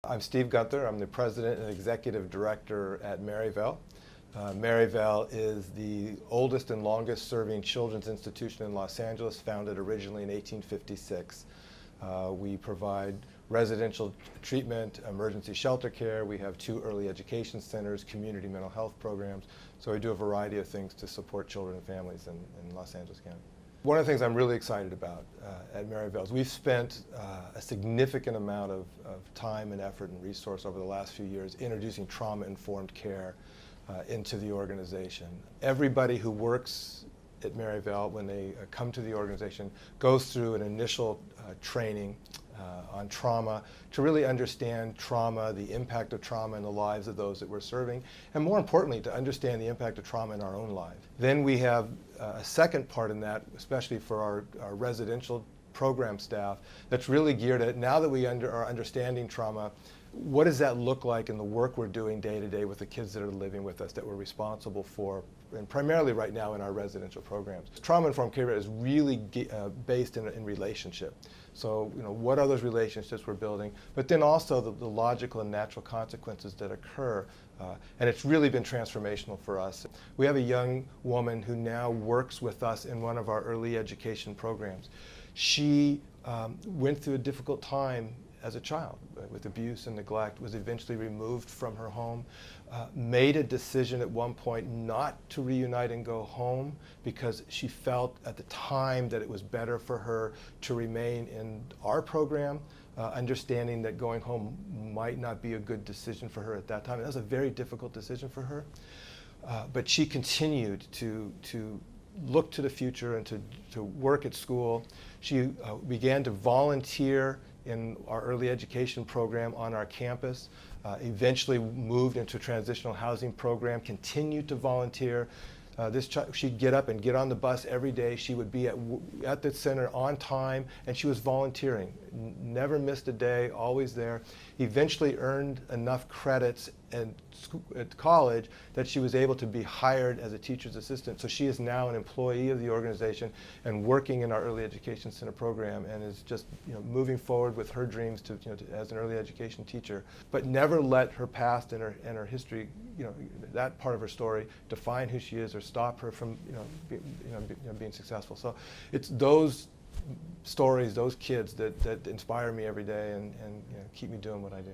I'm Steve Gunther. I'm the President and Executive Director at Maryvale. Maryvale is the oldest and longest serving children's institution in Los Angeles, founded originally in 1856. We provide residential treatment, emergency shelter care. We have 2 early education centers, community mental health programs. So we do a variety of things to support children and families in Los Angeles County. One of the things I'm really excited about at Maryvale is we've spent a significant amount of time and effort and resource over the last few years introducing trauma-informed care into the organization. Everybody who works at Maryvale, when they come to the organization, goes through an initial training on trauma to really understand trauma, the impact of trauma in the lives of those that we're serving, and more importantly, to understand the impact of trauma in our own lives. Then we have a second part in that, especially for our residential program staff, that's really geared at, now that we are understanding trauma, what does that look like in the work we're doing day to day with the kids that are living with us, that we're responsible for, and primarily right now in our residential programs. Trauma-informed care is really based in relationship. So, what are those relationships we're building, but then also the logical and natural consequences that occur, and it's really been transformational for us. We have a young woman who now works with us in one of our early education programs. She went through a difficult time as a child with abuse and neglect, was eventually removed from her home, made a decision at one point not to reunite and go home because she felt at the time that it was better for her to remain in our program, understanding that going home might not be a good decision for her at that time. That was a very difficult decision for her, but she continued to look to the future and to work at school. She began to volunteer in our early education program on our campus, eventually moved into a transitional housing program, continued to volunteer. She'd get up and get on the bus every day. She would be at the center on time, and she was volunteering. Never missed a day, always there. Eventually earned enough credits at college that she was able to be hired as a teacher's assistant. So she is now an employee of the organization and working in our early education center program, and is just moving forward with her dreams as an early education teacher. But never let her past and her history, that part of her story, define who she is or stop her from being successful. So it's those stories, those kids that inspire me every day and keep me doing what I do.